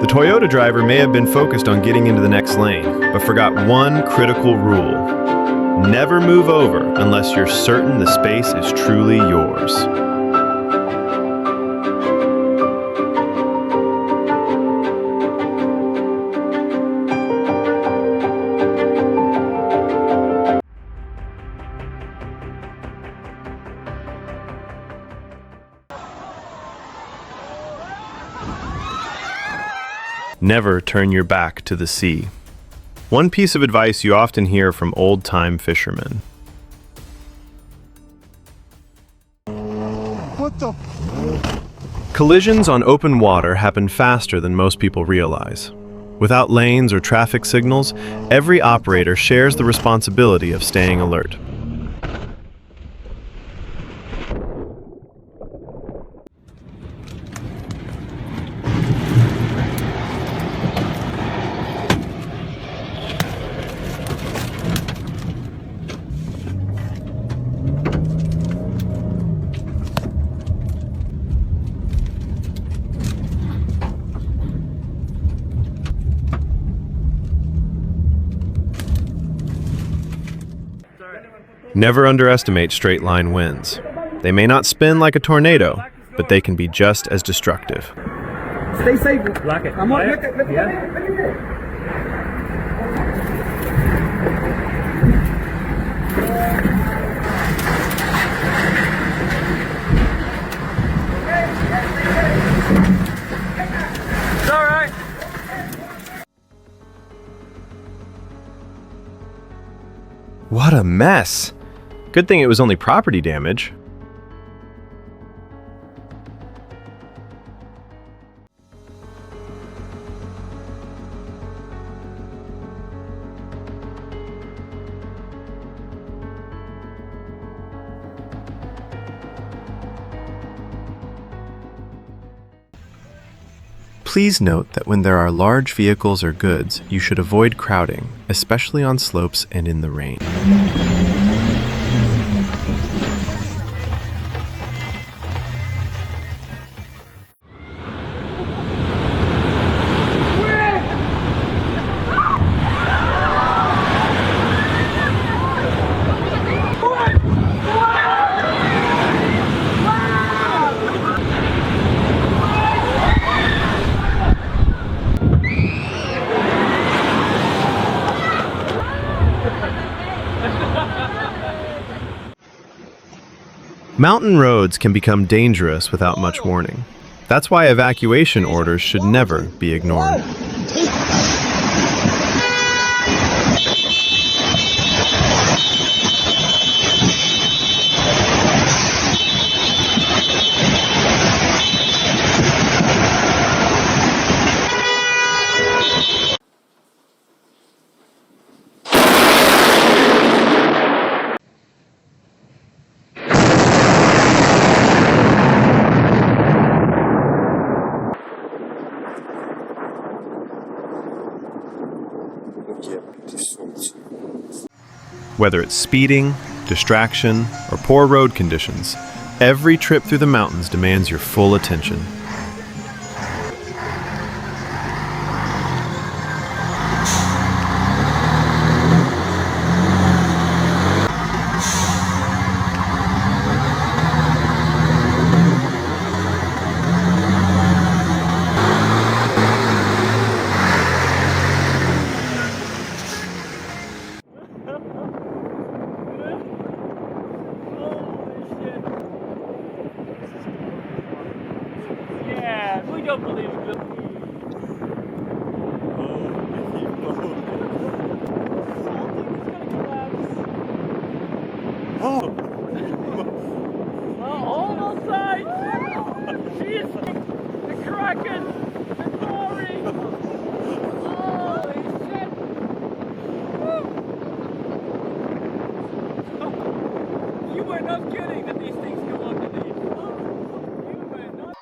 The Toyota driver may have been focused on getting into the next lane, but forgot one critical rule. Never move over unless you're certain the space is truly yours. Never turn your back to the sea. One piece of advice you often hear from old-time fishermen. What the? Collisions on open water happen faster than most people realize. Without lanes or traffic signals, every operator shares the responsibility of staying alert. Never underestimate straight-line winds. They may not spin like a tornado, but they can be just as destructive. Stay safe. Lock it. I'm on. Look at Yeah. It's all right. What a mess! Good thing it was only property damage. Please note that when there are large vehicles or goods, you should avoid crowding, especially on slopes and in the rain. Mountain roads can become dangerous without much warning. That's why evacuation orders should never be ignored. Whether it's speeding, distraction, or poor road conditions, every trip through the mountains demands your full attention. Yeah, we don't believe it. Oh. Almost sides. Jeez, the Kraken, the glory. Holy shit. Woo. You were not kidding that these things go underneath. You were not.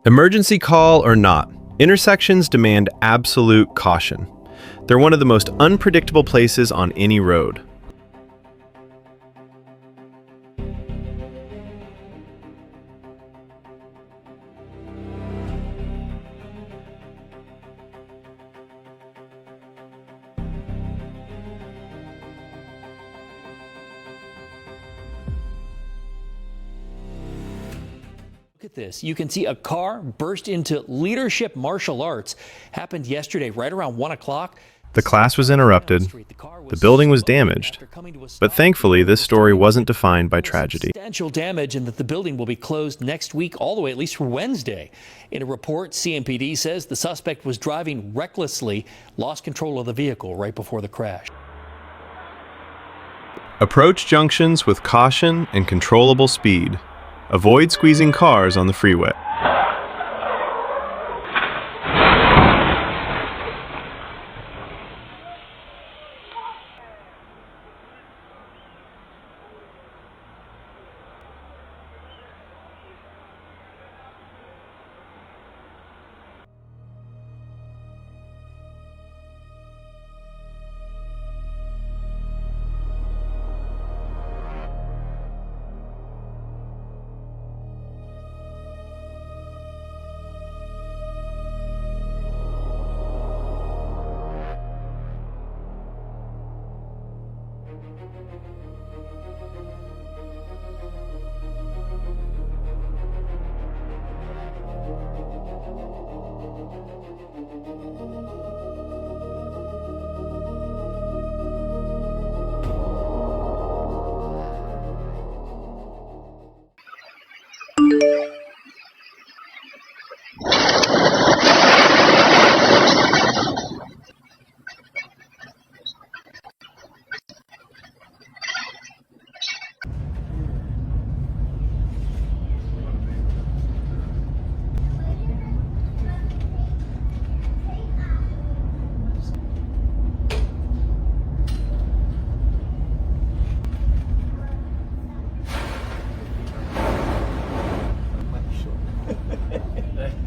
Emergency call or not, intersections demand absolute caution. They're one of the most unpredictable places on any road. Look at this. You can see a car burst into leadership martial arts. Happened yesterday right around 1 o'clock. The class was interrupted, the building was damaged, but thankfully this story wasn't defined by tragedy. Substantial damage, and that the building will be closed next week all the way at least for Wednesday. In a report, CMPD says the suspect was driving recklessly, lost control of the vehicle right before the crash. Approach junctions with caution and controllable speed. Avoid squeezing cars on the freeway.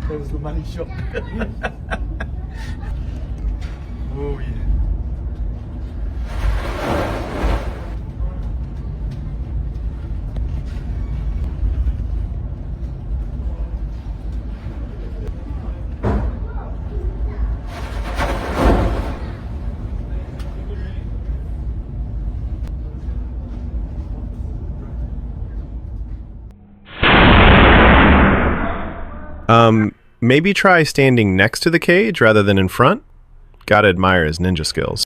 There was the money shot. Oh yeah. Maybe try standing next to the cage rather than in front. Gotta admire his ninja skills.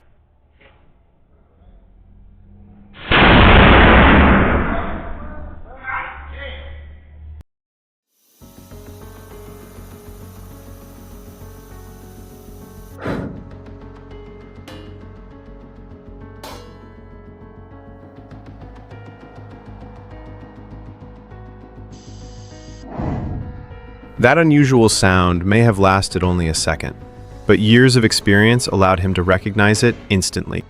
That unusual sound may have lasted only a second, but years of experience allowed him to recognize it instantly.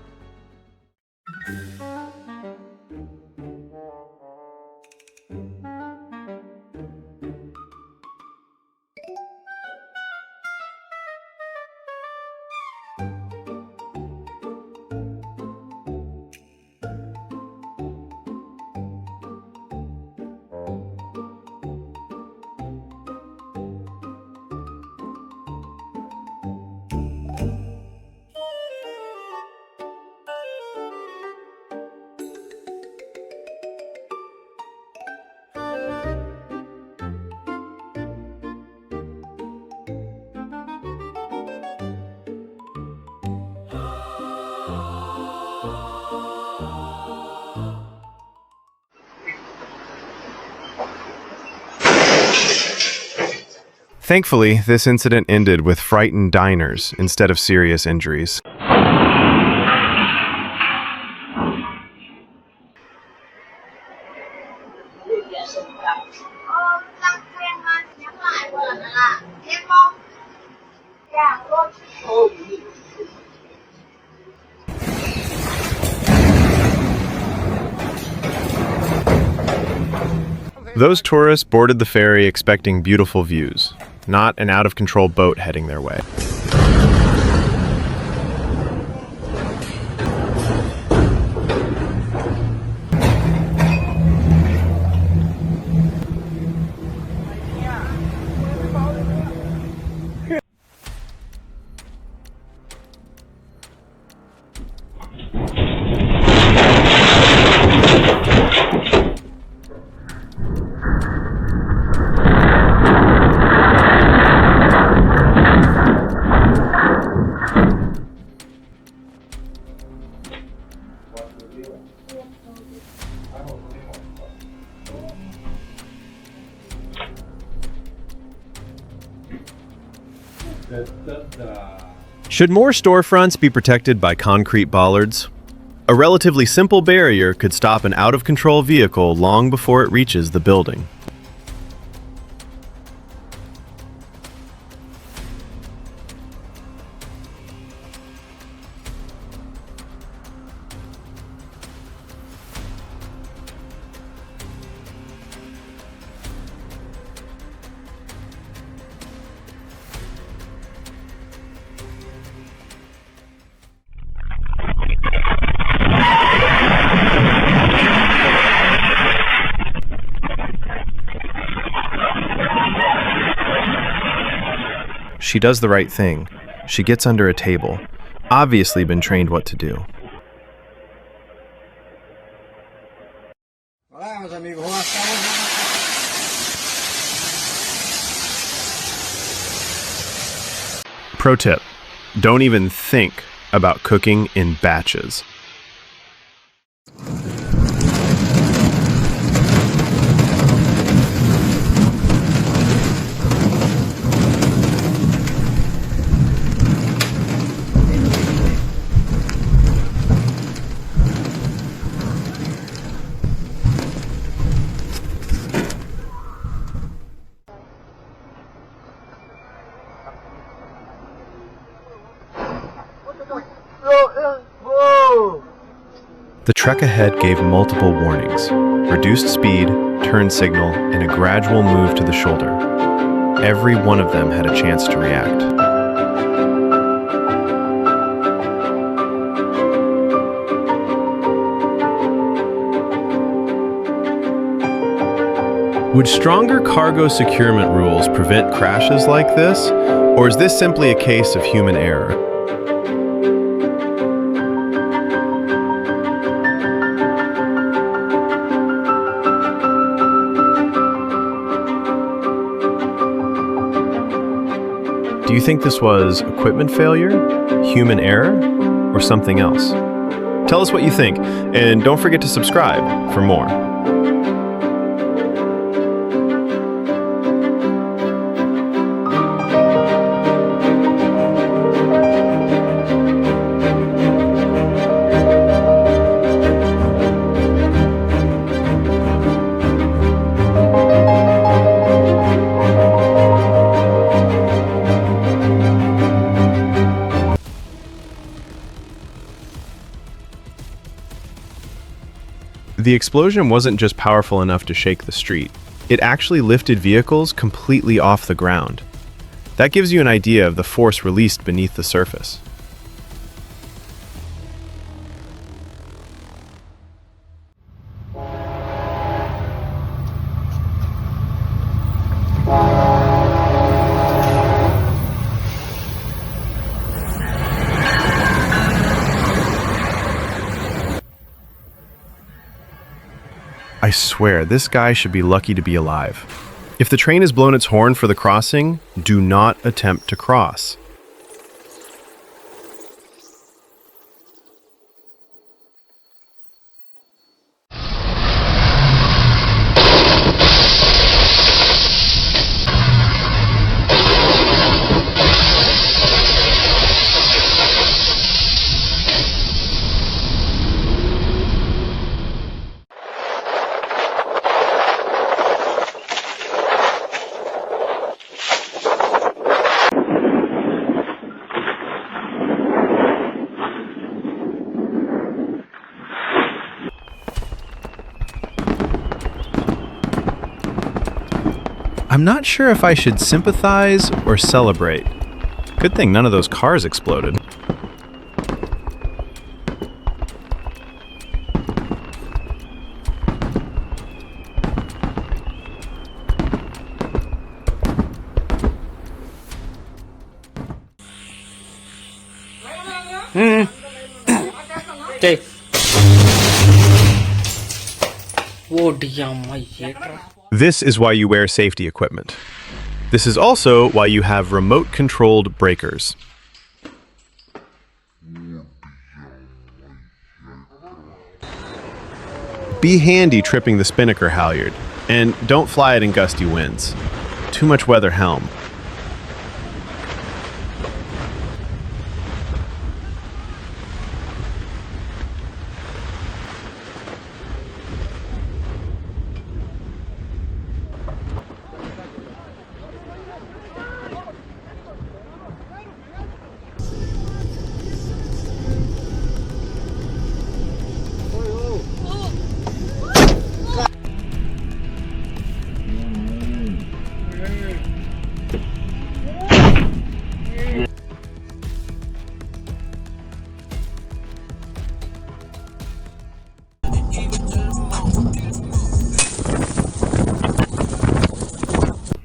Thankfully, this incident ended with frightened diners instead of serious injuries. Those tourists boarded the ferry expecting beautiful views. not an out-of-control boat heading their way. Should more storefronts be protected by concrete bollards? A relatively simple barrier could stop an out-of-control vehicle long before it reaches the building. She does the right thing. She gets under a table, obviously been trained what to do. Pro tip: don't even think about cooking in batches. The trek ahead gave multiple warnings: reduced speed, turn signal, and a gradual move to the shoulder. Every one of them had a chance to react. Would stronger cargo securement rules prevent crashes like this, or is this simply a case of human error? Do you think this was equipment failure, human error, or something else? Tell us what you think, and don't forget to subscribe for more. The explosion wasn't just powerful enough to shake the street. It actually lifted vehicles completely off the ground. That gives you an idea of the force released beneath the surface. I swear, this guy should be lucky to be alive. If the train has blown its horn for the crossing, do not attempt to cross. I'm not sure if I should sympathize or celebrate. Good thing none of those cars exploded. Đây. Vô điểm mày chết. This is why you wear safety equipment. This is also why you have remote-controlled breakers. Be handy tripping the spinnaker halyard, and don't fly it in gusty winds. Too much weather helm.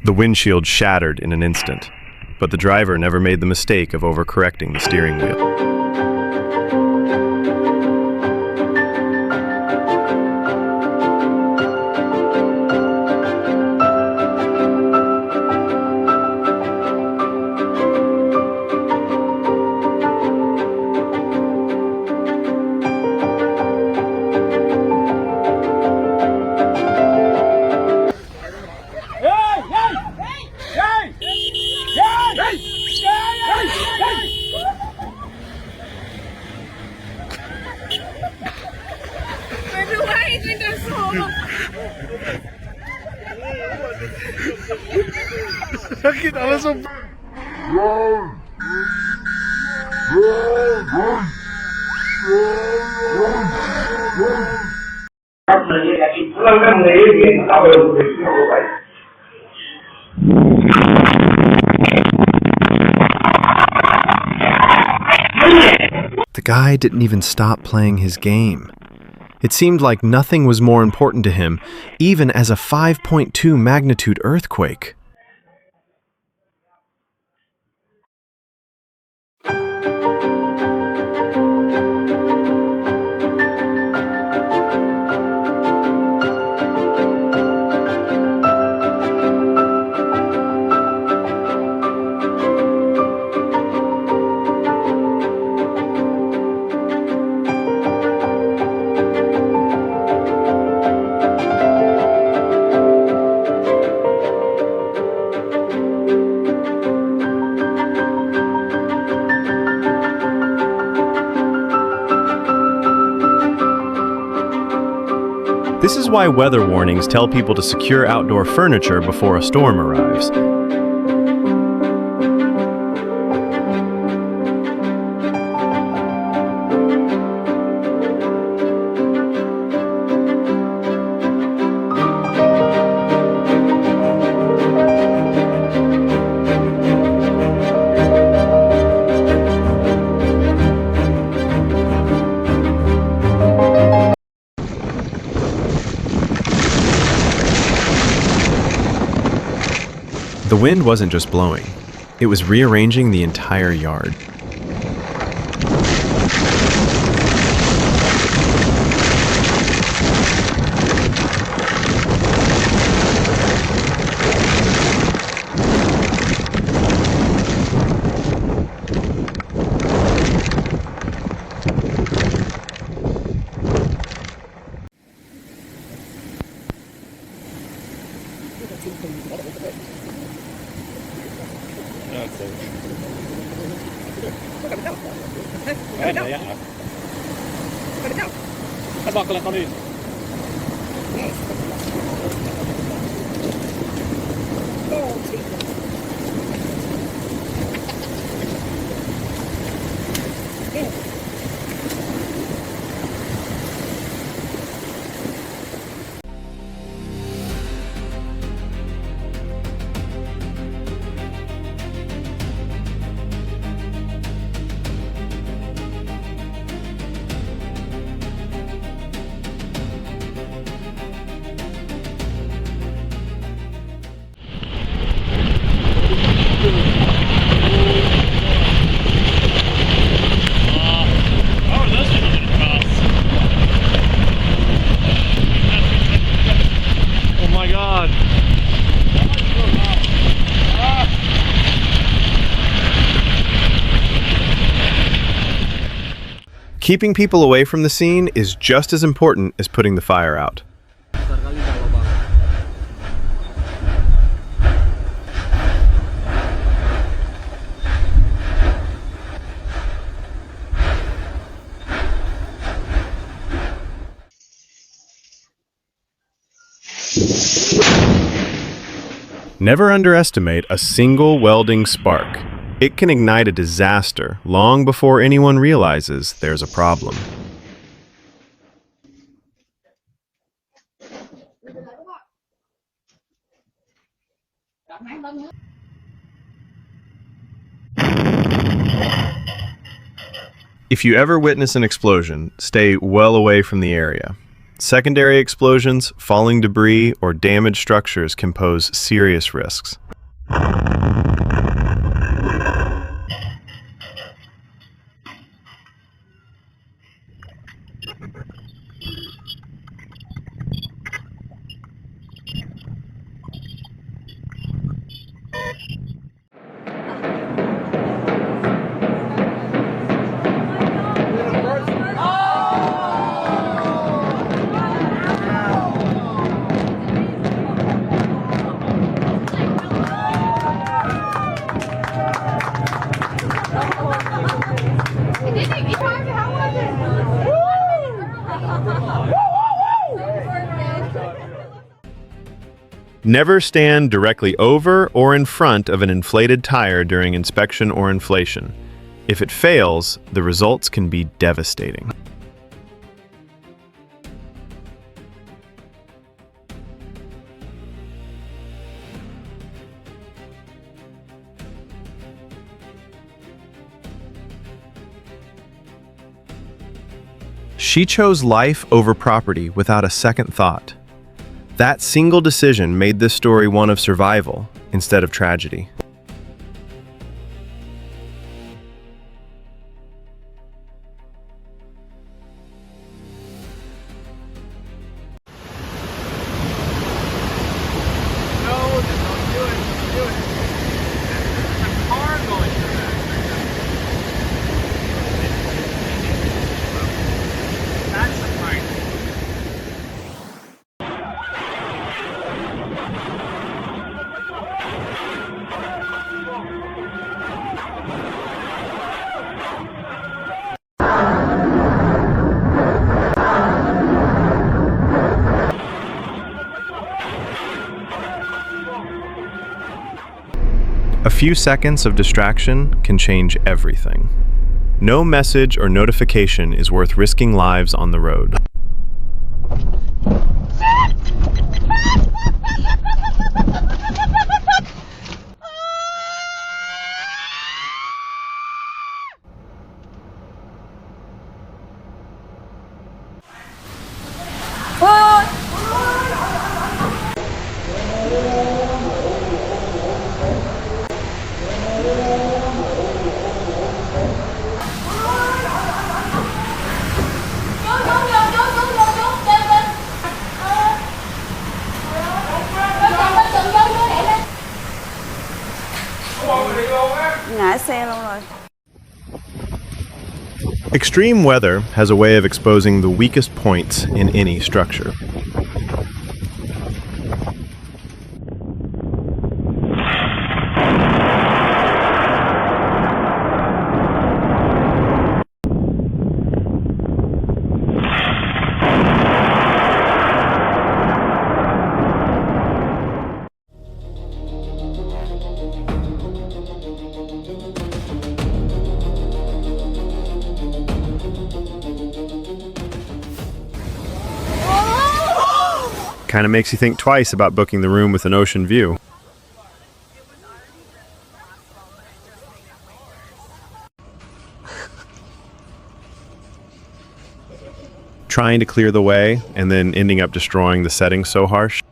The windshield shattered in an instant, but the driver never made the mistake of overcorrecting the steering wheel. The guy didn't even stop playing his game. It seemed like nothing was more important to him, even as a 5.2 magnitude earthquake. This is why weather warnings tell people to secure outdoor furniture before a storm arrives. The wind wasn't just blowing, it was rearranging the entire yard. Keeping people away from the scene is just as important as putting the fire out. Never underestimate a single welding spark. It can ignite a disaster long before anyone realizes there's a problem. If you ever witness an explosion, stay well away from the area. Secondary explosions, falling debris, or damaged structures can pose serious risks. Never stand directly over or in front of an inflated tire during inspection or inflation. If it fails, the results can be devastating. She chose life over property without a second thought. That single decision made this story one of survival instead of tragedy. A few seconds of distraction can change everything. No message or notification is worth risking lives on the road. Ngã xe luôn rồi. Extreme weather has a way of exposing the weakest points in any structure. Kind of makes you think twice about booking the room with an ocean view. Trying to clear the way and then ending up destroying the setting so harsh.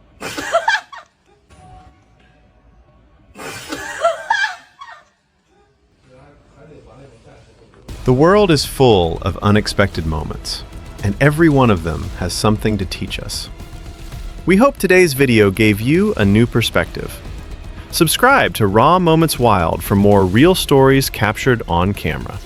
The world is full of unexpected moments, and every one of them has something to teach us. We hope today's video gave you a new perspective. Subscribe to Raw Moments Wild for more real stories captured on camera.